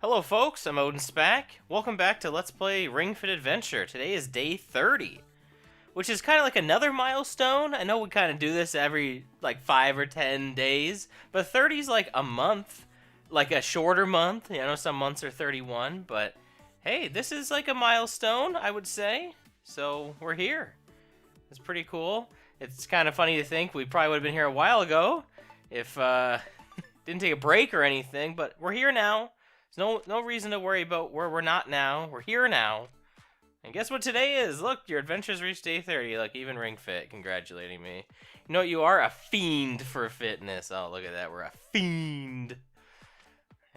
Hello folks, I'm OdinSpack. Welcome back to Let's Play Ring Fit Adventure. Today is day 30, which is kind of like another milestone. I know we kind of do this every like 5 or 10 days, but 30 is like a month, like a shorter month. You know, some months are 31, but hey, this is like a milestone, I would say. So we're here. It's pretty cool. It's kind of funny to think we probably would have been here a while ago if didn't take a break or anything, but we're here now. There's no reason to worry about where we're not now. We're here now. And guess what today is? Look, your adventure's reached day 30. Like, even Ring Fit congratulating me. You know what you are? A fiend for fitness. Oh, look at that. We're a fiend.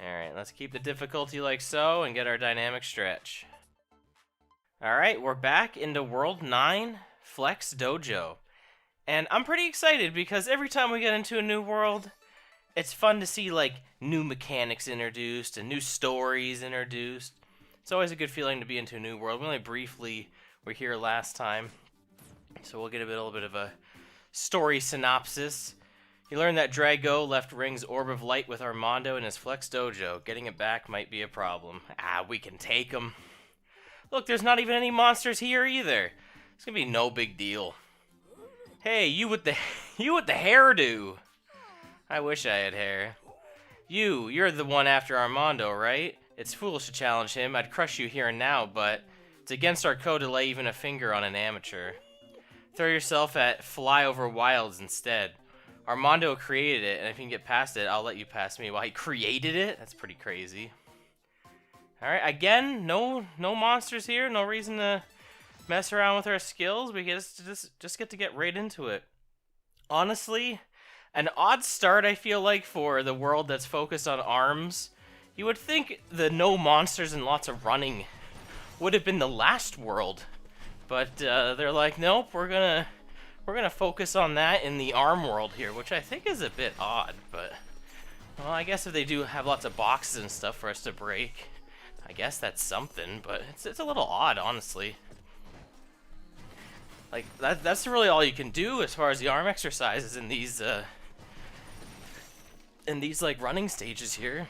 Alright, let's keep the difficulty like so and get our dynamic stretch. Alright, we're back into World 9, Flex Dojo. And I'm pretty excited because every time we get into a new world, it's fun to see, like, new mechanics introduced and new stories introduced. It's always a good feeling to be into a new world. We only briefly were here last time, so we'll get a little bit of a story synopsis. You learn that Drago left Ring's Orb of Light with Armando in his Flex Dojo. Getting it back might be a problem. We can take him. Look, there's not even any monsters here either. It's gonna be no big deal. Hey, you with the hairdo. I wish I had hair. You're the one after Armando, right? It's foolish to challenge him. I'd crush you here and now, but it's against our code to lay even a finger on an amateur. Throw yourself at Flyover Wilds instead. Armando created it, and if you can get past it, I'll let you pass me. Well, he created it? That's pretty crazy. Alright, again, no monsters here. No reason to mess around with our skills. We just get to get right into it. Honestly, an odd start, I feel like, for the world that's focused on arms. You would think the no monsters and lots of running would have been the last world, but they're like, nope, we're gonna focus on that in the arm world here, which I think is a bit odd. But well, I guess if they do have lots of boxes and stuff for us to break, I guess that's something. But it's a little odd, honestly. Like that's really all you can do as far as the arm exercises in these like running stages here.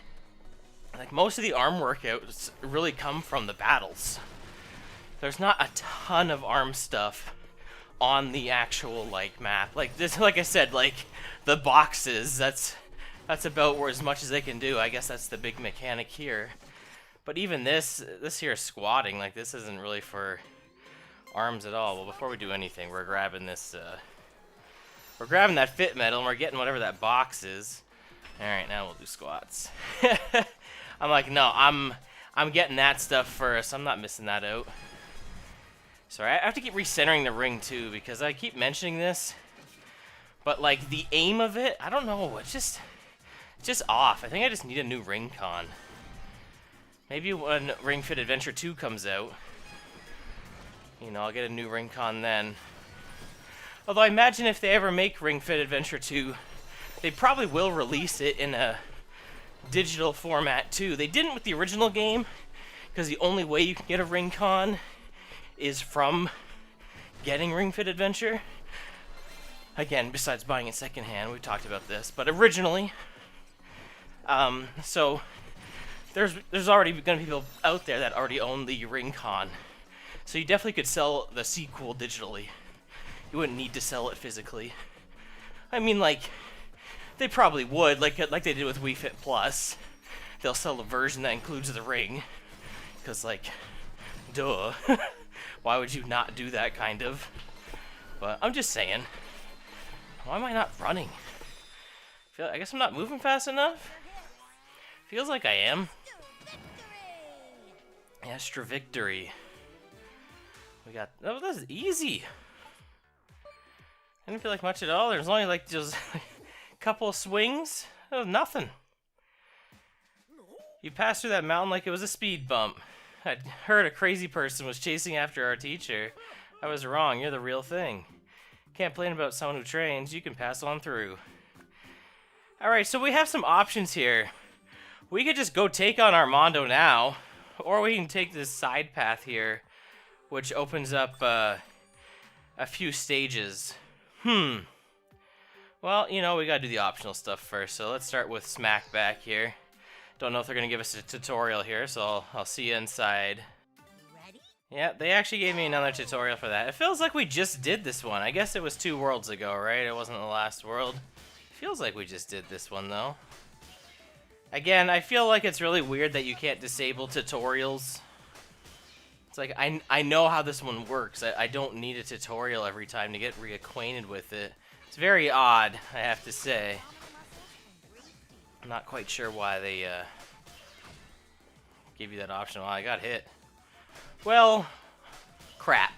Like, most of the arm workouts really come from the battles. There's not a ton of arm stuff on the actual like map. Like this, like I said, like the boxes, that's about where as much as they can do. I guess that's the big mechanic here. But even this here squatting, like, this isn't really for arms at all. Well, before we do anything, we're grabbing this we're grabbing that fit medal and we're getting whatever that box is. Alright, now we'll do squats. I'm like, no, I'm getting that stuff first. I'm not missing that out. Sorry, I have to keep recentering the ring too, because I keep mentioning this, but like the aim of it, I don't know, it's just off. I think I just need a new ring con. Maybe when Ring Fit Adventure 2 comes out, you know, I'll get a new ring con then. Although I imagine if they ever make Ring Fit Adventure 2, they probably will release it in a digital format too. They didn't with the original game, because the only way you can get a ring con is from getting Ring Fit Adventure. Again, besides buying it secondhand, we've talked about this, but originally, so there's already going to be people out there that already own the ring con, so you definitely could sell the sequel digitally. You wouldn't need to sell it physically. I mean, like, they probably would, like they did with Wii Fit Plus. They'll sell a version that includes the ring, because, like, duh. Why would you not do that, kind of? But I'm just saying, why am I not running? I guess I'm not moving fast enough? Feels like I am. Extra victory. We got, oh, this is easy. I didn't feel like much at all. There's only like just couple of swings. That was nothing. You passed through that mountain like it was a speed bump. I'd heard a crazy person was chasing after our teacher. I was wrong. You're the real thing. Can't complain about someone who trains. You can pass on through. Alright, so we have some options here. We could just go take on Armando now, or we can take this side path here, which opens up a few stages. Well, you know, we gotta do the optional stuff first, so let's start with Smack back here. Don't know if they're going to give us a tutorial here, so I'll see you inside. Yeah, they actually gave me another tutorial for that. It feels like we just did this one. I guess it was 2 worlds ago, right? It wasn't the last world. Feels like we just did this one, though. Again, I feel like it's really weird that you can't disable tutorials. It's like, I know how this one works. I don't need a tutorial every time to get reacquainted with it. It's very odd, I have to say. I'm not quite sure why they gave you that option. Well, I got hit. Well, crap.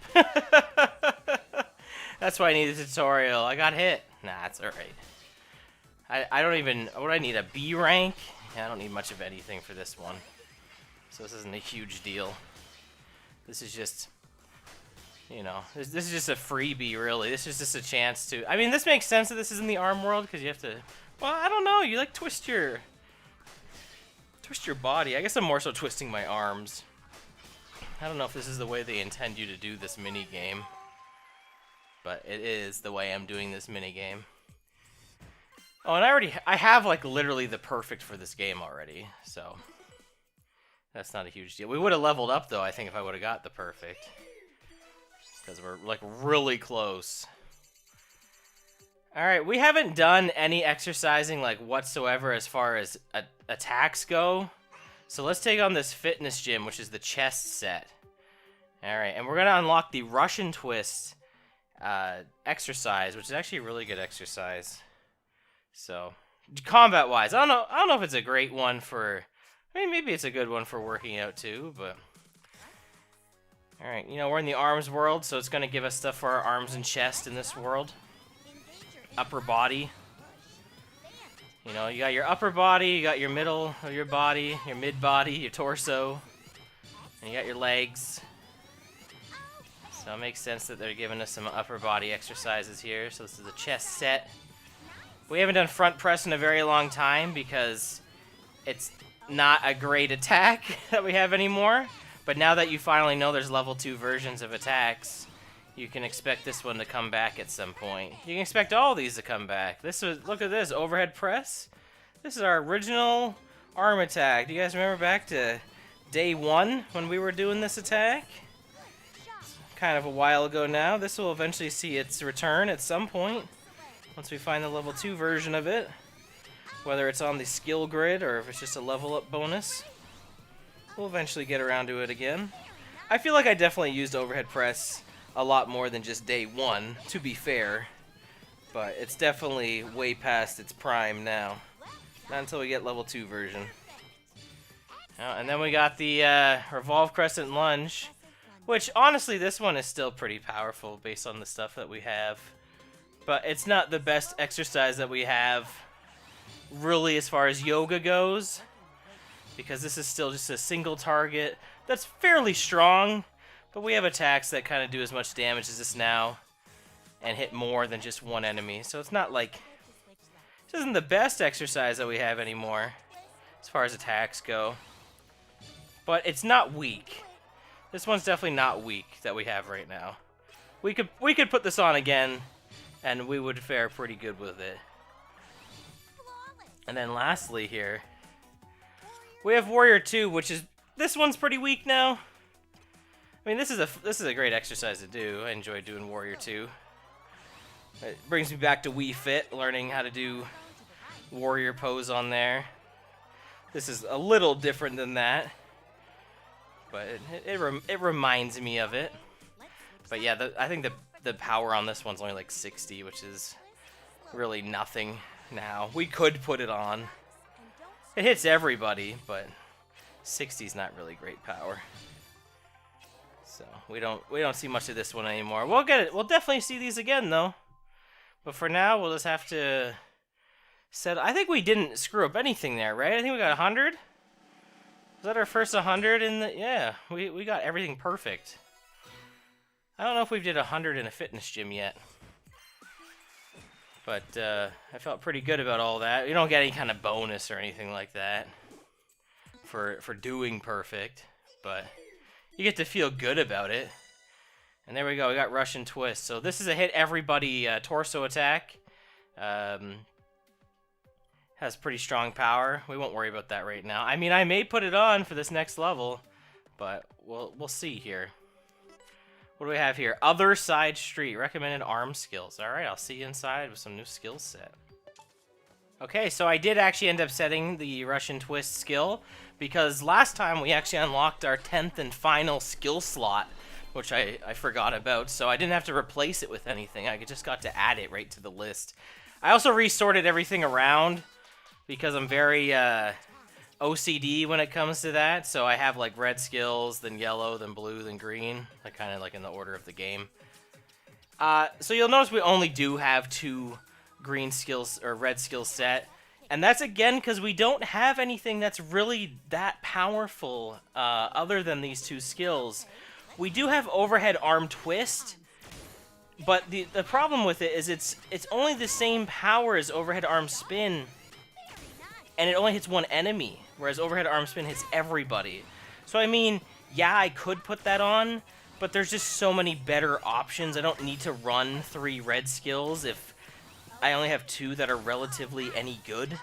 That's why I need a tutorial. I got hit. Nah, it's alright. I don't even... What do I need? A B rank? Yeah, I don't need much of anything for this one. So this isn't a huge deal. This is just... You know, this is just a freebie, really. This is just a chance to... I mean, this makes sense that this is in the ARM world, because you have to... Well, I don't know. You, like, twist your body. I guess I'm more so twisting my arms. I don't know if this is the way they intend you to do this mini game, but it is the way I'm doing this mini game. Oh, and I have like literally the perfect for this game already, so that's not a huge deal. We would have leveled up though, I think, if I would have got the perfect, because we're like really close. All right, we haven't done any exercising like whatsoever as far as attacks go. So let's take on this fitness gym, which is the chest set. Alright, and we're going to unlock the Russian twist exercise, which is actually a really good exercise. So, combat-wise, I don't know if it's a great one for... I mean, maybe it's a good one for working out too, but... Alright, you know, we're in the arms world, so it's going to give us stuff for our arms and chest in this world. Upper body. You know, you got your upper body, you got your middle of your body, your mid-body, your torso, and you got your legs. So it makes sense that they're giving us some upper body exercises here. So this is a chest set. We haven't done front press in a very long time because it's not a great attack that we have anymore. But now that you finally know there's level 2 versions of attacks, you can expect this one to come back at some point. You can expect all these to come back. Look at this, overhead press. This is our original arm attack. Do you guys remember back to day 1 when we were doing this attack? It's kind of a while ago now. This will eventually see its return at some point once we find the level 2 version of it. Whether it's on the skill grid or if it's just a level up bonus. We'll eventually get around to it again. I feel like I definitely used overhead press a lot more than just day 1, to be fair, but it's definitely way past its prime now. Not until we get level 2 version. And then we got the Revolve Crescent Lunge, which honestly this one is still pretty powerful based on the stuff that we have, but it's not the best exercise that we have really as far as yoga goes, because this is still just a single target that's fairly strong. But we have attacks that kind of do as much damage as this now and hit more than just one enemy. So it's not like... This isn't the best exercise that we have anymore as far as attacks go. But it's not weak. This one's definitely not weak that we have right now. We could put this on again and we would fare pretty good with it. And then lastly here, we have Warrior 2, which is... This one's pretty weak now. I mean, this is a great exercise to do. I enjoy doing Warrior 2. It brings me back to Wii Fit, learning how to do warrior pose on there. This is a little different than that, but it reminds me of it. But yeah, I think the power on this one's only like 60, which is really nothing now. We could put it on. It hits everybody, but 60 is not really great power. So we don't see much of this one anymore. We'll get it. We'll definitely see these again though. But for now, we'll just have to set. I think we didn't screw up anything there, right? I think we got 100. Was that our first 100 in the? Yeah, we got everything perfect. I don't know if we did 100 in a fitness gym yet, but I felt pretty good about all that. You don't get any kind of bonus or anything like that for doing perfect, but you get to feel good about it. And there we go, we got Russian Twist. So this is a hit everybody torso attack. Has has pretty strong power. We won't worry about that right now. I mean, I may put it on for this next level, but we'll see here. What do we have here? Otherside Street. Recommended arm skills. Alright, I'll see you inside with some new skill set. Okay, so I did actually end up setting the Russian Twist skill, because last time we actually unlocked our 10th and final skill slot, which I forgot about, so I didn't have to replace it with anything. I just got to add it right to the list. I also resorted everything around, because I'm very OCD when it comes to that, so I have like red skills, then yellow, then blue, then green, like kind of like in the order of the game. So you'll notice we only do have 2 green skills or red skills set, and that's again because we don't have anything that's really that powerful other than these 2 skills. We do have overhead arm twist, but the problem with it is it's only the same power as overhead arm spin, and it only hits 1 enemy, whereas overhead arm spin hits everybody. So I mean, yeah, I could put that on, but there's just so many better options. I don't need to run 3 red skills if I only have 2 that are relatively any good.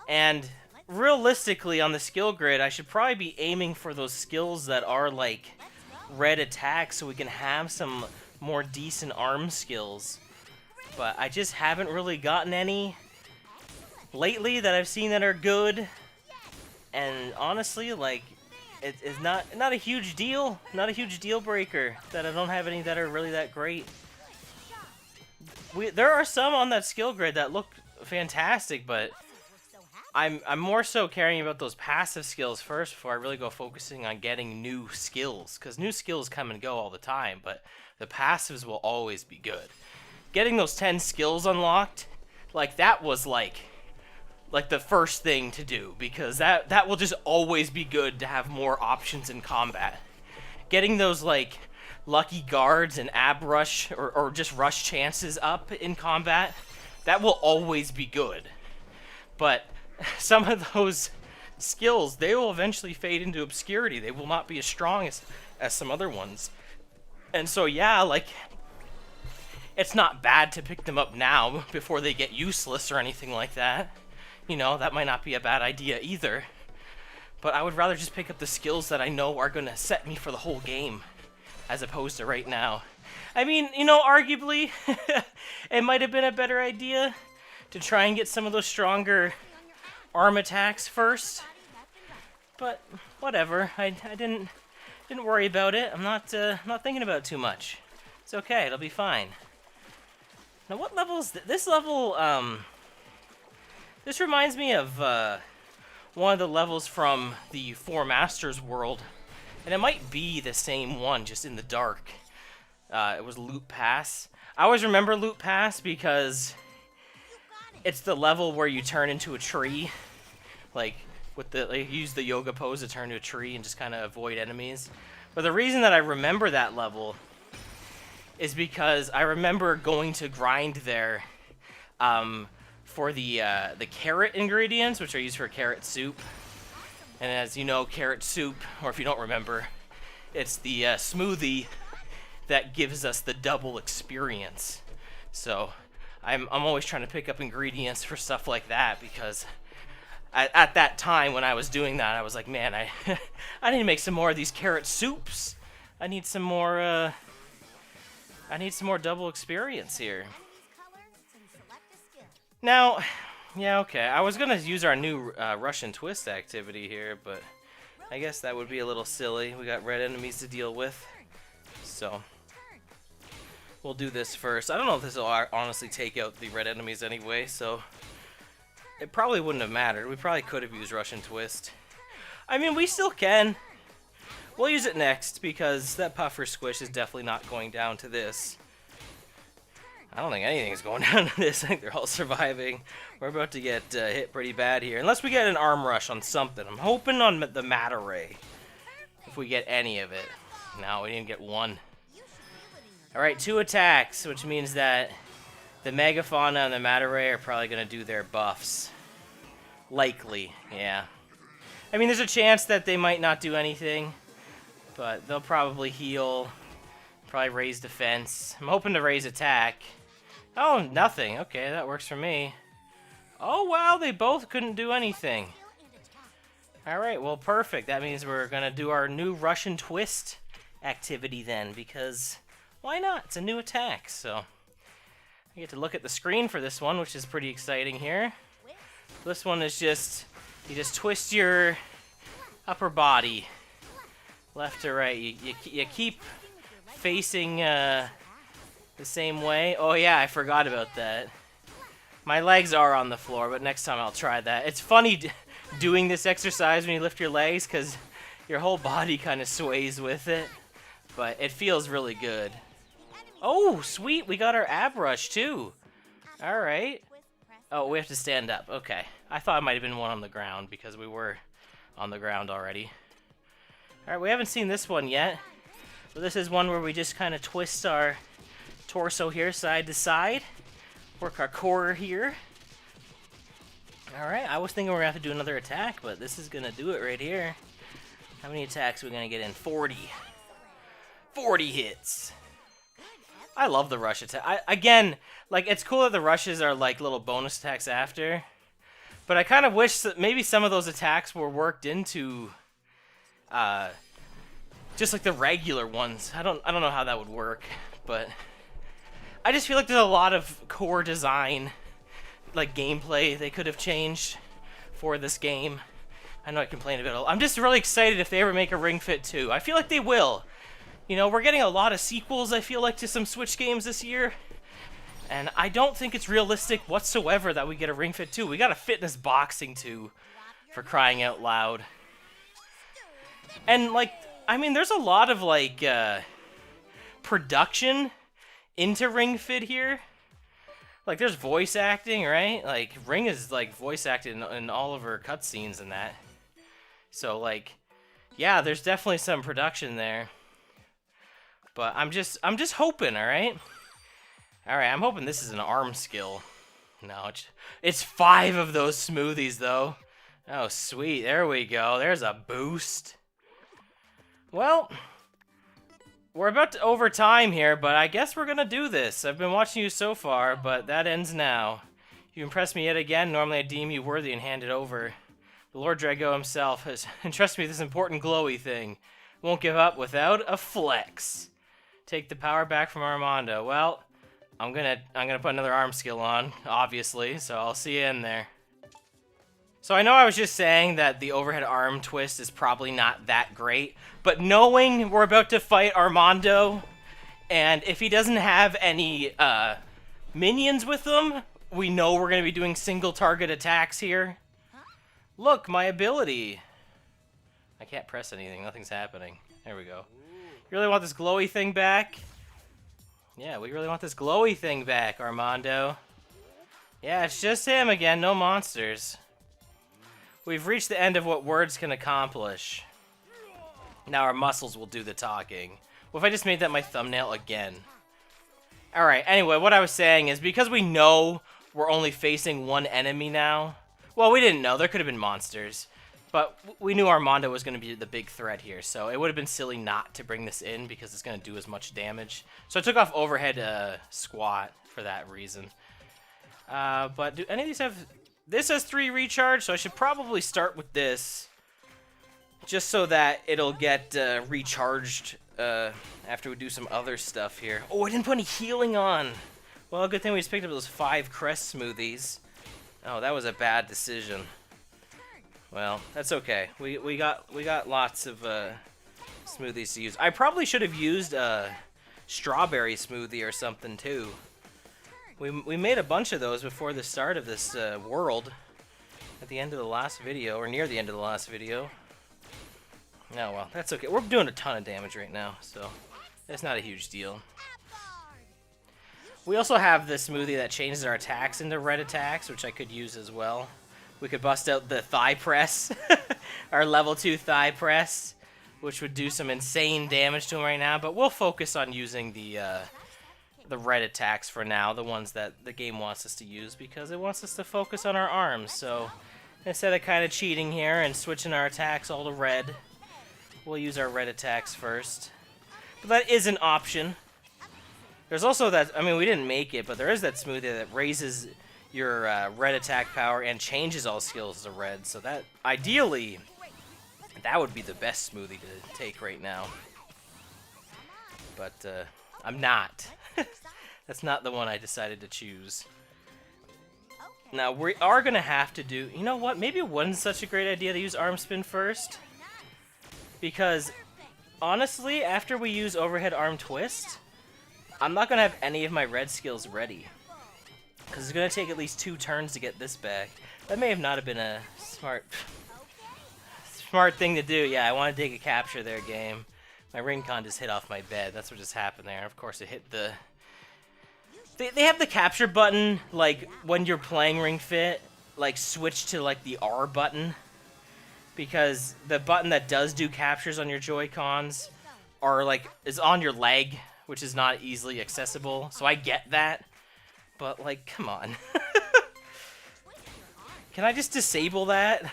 And realistically, on the skill grid, I should probably be aiming for those skills that are like red attacks so we can have some more decent arm skills. But I just haven't really gotten any lately that I've seen that are good. And honestly, like, it's not a huge deal. Not a huge deal breaker that I don't have any that are really that great. There are some on that skill grid that look fantastic, but I'm more so caring about those passive skills first before I really go focusing on getting new skills, because new skills come and go all the time, but the passives will always be good. Getting those 10 skills unlocked, like, that was like the first thing to do, because that will just always be good to have more options in combat. Getting those like lucky guards and ab rush or just rush chances up in combat, that will always be good. But some of those skills, they will eventually fade into obscurity. They will not be as strong as some other ones. And so yeah, like, it's not bad to pick them up now before they get useless or anything like that. You know, that might not be a bad idea either. But I would rather just pick up the skills that I know are going to set me for the whole game, as opposed to right now. I mean, you know, arguably, it might have been a better idea to try and get some of those stronger arm attacks first. But whatever, I didn't worry about it. I'm not thinking about it too much. It's okay, it'll be fine. Now, what level is this level? This reminds me of one of the levels from the Four Masters world, and it might be the same one, just in the dark. It was Loot Pass. I always remember Loot Pass because it's the level where you turn into a tree, like use the yoga pose to turn to a tree and just kind of avoid enemies. But the reason that I remember that level is because I remember going to grind there for the carrot ingredients, which are used for carrot soup. And as you know, carrot soup, or if you don't remember, it's the smoothie that gives us the double experience. So I'm always trying to pick up ingredients for stuff like that, because at that time when I was doing that, I was like, man, I need to make some more of these carrot soups. I need some more double experience here. Now, yeah, okay, I was gonna use our new Russian Twist activity here, but I guess that would be a little silly. We got red enemies to deal with, so we'll do this first. I don't know if this will honestly take out the red enemies anyway, so it probably wouldn't have mattered. We probably could have used Russian Twist. I mean, we still can. We'll use it next, because that puffer squish is definitely not going down to this. I don't think anything's going down to this. I think they're all surviving. We're about to get hit pretty bad here. Unless we get an arm rush on something. I'm hoping on the Mata Ray, if we get any of it. No, we didn't get one. Alright, 2 attacks, which means that the Megafauna and the Mata Ray are probably going to do their buffs. Likely, yeah. I mean, there's a chance that they might not do anything, but they'll probably heal, probably raise defense. I'm hoping to raise attack. Oh, nothing. Okay, that works for me. Oh, wow, they both couldn't do anything. Alright, well, perfect. That means we're going to do our new Russian twist activity then, because why not? It's a new attack, so I get to look at the screen for this one, which is pretty exciting here. This one is just, you just twist your upper body left to right. You keep facing the same way. Oh yeah, I forgot about that. My legs are on the floor, but next time I'll try that. It's funny doing this exercise when you lift your legs because your whole body kind of sways with it, but it feels really good. Oh, sweet, we got our ab rush too. All right. Oh, we have to stand up. Okay. I thought it might have been one on the ground because we were on the ground already. All right, we haven't seen this one yet. So this is one where we just kind of twist our torso here side to side. Work our core here. All right, I was thinking we were going to have to do another attack, but this is going to do it right here. How many attacks are we going to get in? 40. 40 hits. I love the rush attack. Again, like, it's cool that the rushes are like little bonus attacks after, but I kind of wish that maybe some of those attacks were worked into just like the regular ones. I don't know how that would work, but I just feel like there's a lot of core design, like gameplay they could have changed for this game. I know I complained a bit. I'm just really excited if they ever make a Ring Fit 2. I feel like they will. You know, we're getting a lot of sequels, I feel like, to some Switch games this year. And I don't think it's realistic whatsoever that we get a Ring Fit 2. We got a Fitness Boxing 2, for crying out loud. And, like, I mean, there's a lot of, like, production into Ring Fit here. Like, there's voice acting, right? Like, Ring is, like, voice acted in all of her cutscenes and that. So, like, yeah, there's definitely some production there. But I'm just hoping, alright? Alright, I'm hoping this is an arm skill. No, it's 5 of those smoothies, though. Oh, sweet. There we go. There's a boost. Well, we're about to over time here, but I guess we're gonna do this. I've been watching you so far, but that ends now. You impressed me yet again. Normally I deem you worthy and hand it over. The Lord Drago himself has entrusted me with this important glowy thing. Won't give up without a flex. Take the power back from Armando. Well, I'm gonna put another arm skill on, obviously, so I'll see you in there. So I know I was just saying that the overhead arm twist is probably not that great, but knowing we're about to fight Armando, and if he doesn't have any minions with him, we know we're gonna be doing single target attacks here. Look, my ability. I can't press anything, nothing's happening. There we go. You really want this glowy thing back? Yeah, we really want this glowy thing back, Armando. Yeah, it's just him again, no monsters. We've reached the end of what words can accomplish. Now our muscles will do the talking. What if I just made that my thumbnail again? Alright, anyway, what I was saying is because we know we're only facing one enemy now. Well, we didn't know. There could have been monsters. But we knew Armando was going to be the big threat here, so it would have been silly not to bring this in because it's going to do as much damage. So I took off overhead squat for that reason. But do any of these have... This has 3 recharge, so I should probably start with this. Just so that it'll get recharged after we do some other stuff here. Oh, I didn't put any healing on. Well, good thing we just picked up those 5 crest smoothies. Oh, that was a bad decision. Well, that's okay. We got lots of smoothies to use. I probably should have used a strawberry smoothie or something too. We made a bunch of those before the start of this world. At the end of the last video, or near the end of the last video. Oh well, that's okay. We're doing a ton of damage right now, so that's not a huge deal. We also have the smoothie that changes our attacks into red attacks, which I could use as well. We could bust out the thigh press, our level 2 thigh press, which would do some insane damage to him right now, but we'll focus on using the red attacks for now, the ones that the game wants us to use, because it wants us to focus on our arms, so instead of kind of cheating here and switching our attacks all to red, we'll use our red attacks first. But that is an option. There's also that, I mean, we didn't make it, but there is that smoothie that raises your red attack power and changes all skills to red. So that, ideally, that would be the best smoothie to take right now. But I'm not. That's not the one I decided to choose. Now, we are going to have to do... You know what? Maybe it wasn't such a great idea to use arm spin first. Because, honestly, after we use overhead arm twist, I'm not going to have any of my red skills ready. Because it's going to take at least 2 turns to get this back. That may have not have been a smart thing to do. Yeah, I want to take a capture there, game. My ring con just hit off my bed. That's what just happened there. And of course, it hit the... They have the capture button, like, when you're playing Ring Fit, like, switch to, like, the R button. Because the button that does do captures on your Joy-Cons are, like, is on your leg, which is not easily accessible. So I get that. But, like, come on. Can I just disable that?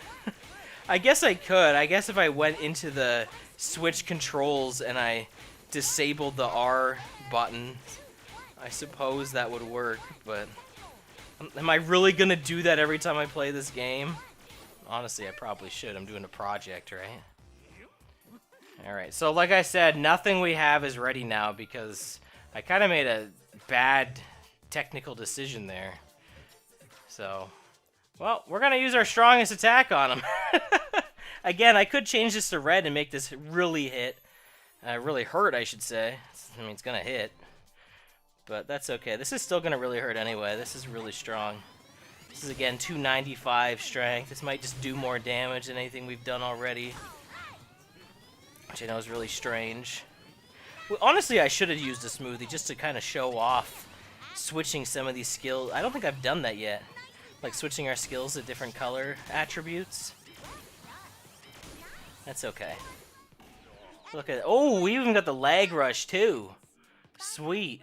I guess I could. I guess if I went into the switch controls and I disabled the R button, I suppose that would work, but am I really gonna do that every time I play this game? Honestly, I probably should. I'm doing a project, right? Alright, so like I said, nothing we have is ready now because I kind of made a bad technical decision there. So, well, we're gonna use our strongest attack on him. Again, I could change this to red and make this really hit. Really hurt, I should say. I mean, it's gonna hit. But that's okay. This is still going to really hurt anyway. This is really strong. This is, again, 295 strength. This might just do more damage than anything we've done already. Which I know is really strange. Well, honestly, I should have used a smoothie just to kind of show off switching some of these skills. I don't think I've done that yet. Like switching our skills to different color attributes. That's okay. Look at it. Oh, we even got the lag rush, too. Sweet.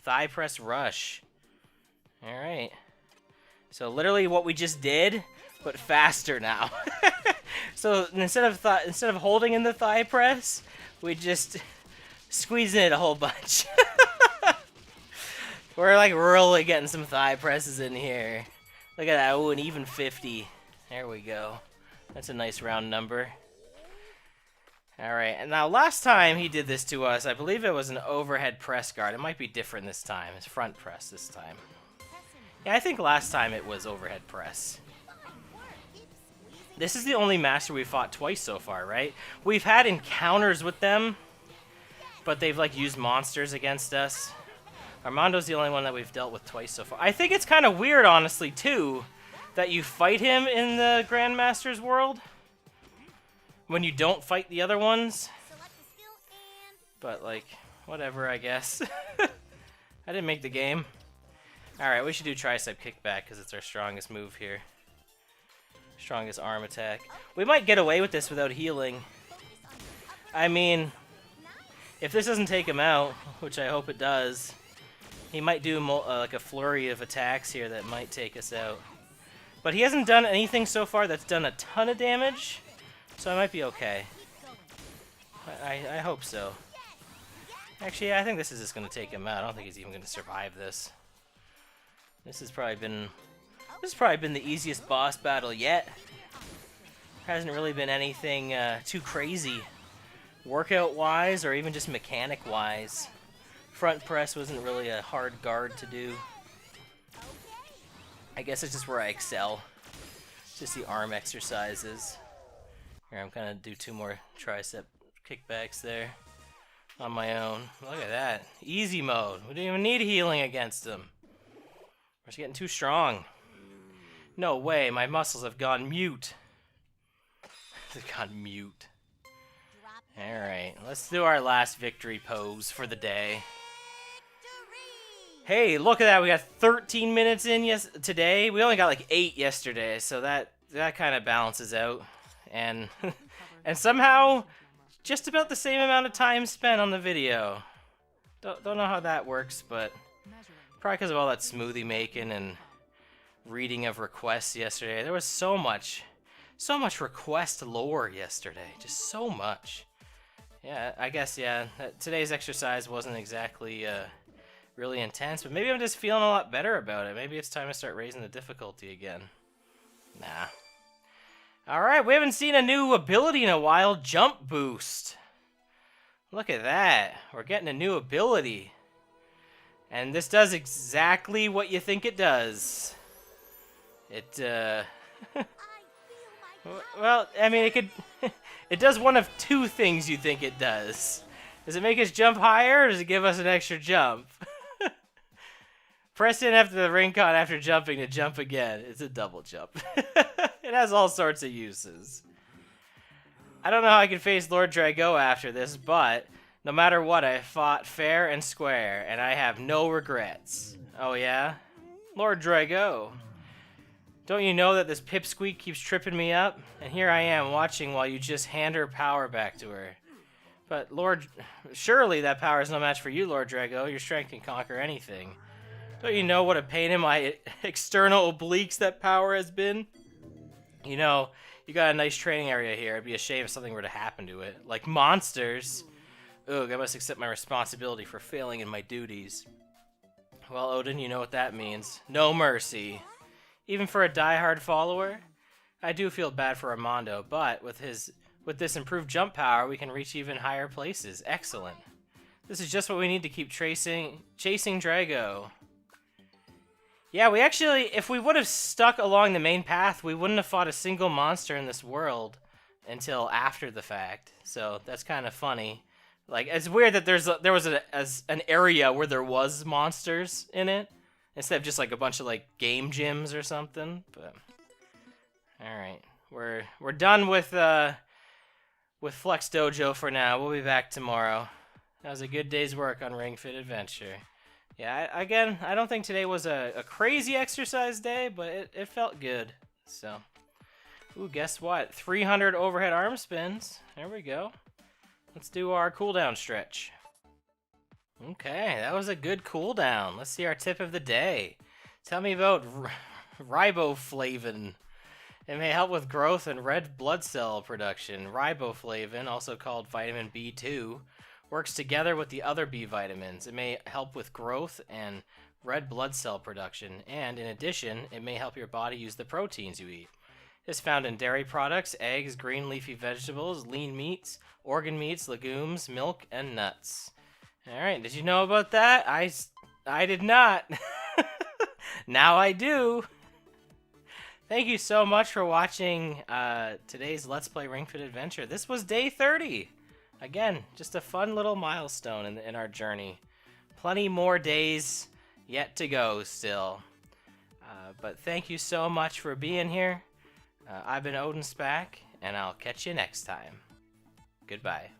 Thigh press rush. Alright. So literally what we just did, but faster now. So instead of holding in the thigh press, we just squeezing it a whole bunch. We're like really getting some thigh presses in here. Look at that. Oh, an even 50. There we go. That's a nice round number. Alright, and now last time he did this to us, I believe it was an overhead press guard. It might be different this time. It's front press this time. Yeah, I think last time it was overhead press. This is the only master we've fought twice so far, right? We've had encounters with them, but they've like used monsters against us. Armando's the only one that we've dealt with twice so far. I think it's kind of weird, honestly, too, that you fight him in the Grandmaster's world when you don't fight the other ones. But, like, whatever, I guess. I didn't make the game. Alright, we should do tricep kickback because it's our strongest move here. Strongest arm attack. We might get away with this without healing. I mean, if this doesn't take him out, which I hope it does, he might do like a flurry of attacks here that might take us out. But he hasn't done anything so far that's done a ton of damage. So I might be okay. I hope so. Actually, I think this is just going to take him out. I don't think he's even going to survive this. This has probably been the easiest boss battle yet. Hasn't really been anything too crazy workout-wise or even just mechanic-wise. Front press wasn't really a hard guard to do. I guess it's just where I excel. Just the arm exercises. Here, I'm gonna do 2 more tricep kickbacks there on my own. Look at that. Easy mode. We don't even need healing against him. We're just getting too strong. No way, my muscles have gone mute. They've gone mute. Alright, let's do our last victory pose for the day. Hey, look at that. We got 13 minutes in today. We only got like 8 yesterday, so that kind of balances out. And and somehow just about the same amount of time spent on the video. Don't know how that works, but probably because of all that smoothie making and reading of requests yesterday. There was so much request lore yesterday. Just so much. Yeah, I guess, yeah. Today's exercise wasn't exactly really intense, but maybe I'm just feeling a lot better about it. Maybe it's time to start raising the difficulty again. Nah. Alright, we haven't seen a new ability in a while. Jump boost. Look at that. We're getting a new ability. And this does exactly what you think it does. It, well, I mean, it could... It does one of two things you think it does. Does it make us jump higher, or does it give us an extra jump? Press in after the ring con after jumping to jump again. It's a double jump. It has all sorts of uses. I don't know how I can face Lord Drago after this, but no matter what, I fought fair and square, and I have no regrets. Oh yeah? Lord Drago. Don't you know that this pipsqueak keeps tripping me up? And here I am watching while you just hand her power back to her. But Lord, surely that power is no match for you, Lord Drago. Your strength can conquer anything. Don't you know what a pain in my external obliques that power has been? You know, you got a nice training area here. It'd be a shame if something were to happen to it. Like monsters. Ugh, I must accept my responsibility for failing in my duties. Well, Odin, you know what that means. No mercy. Even for a diehard follower? I do feel bad for Armando, but with this improved jump power, we can reach even higher places. Excellent. This is just what we need to keep chasing Drago. Yeah, we actually, if we would have stuck along the main path, we wouldn't have fought a single monster in this world until after the fact. So that's kind of funny. Like, it's weird that there was an area where there was monsters in it, instead of just like a bunch of like game gyms or something. But all right, we're done with Flex Dojo for now. We'll be back tomorrow. That was a good day's work on Ring Fit Adventure. Yeah, again, I don't think today was a crazy exercise day, but it felt good. So, ooh, guess what? 300 overhead arm spins. There we go. Let's do our cooldown stretch. Okay, that was a good cooldown. Let's see our tip of the day. Tell me about riboflavin. It may help with growth and red blood cell production. Riboflavin, also called vitamin B2, works together with the other B vitamins. It may help with growth and red blood cell production, and in addition, it may help your body use the proteins you eat. It's found in dairy products, eggs, green leafy vegetables, lean meats, organ meats, legumes, milk, and nuts. Alright, did you know about that? I did not. Now I do. Thank you so much for watching today's Let's Play Ring Fit Adventure. This was day 30. Again, just a fun little milestone in our journey. Plenty more days yet to go still. But thank you so much for being here. I've been OdinSpack, and I'll catch you next time. Goodbye.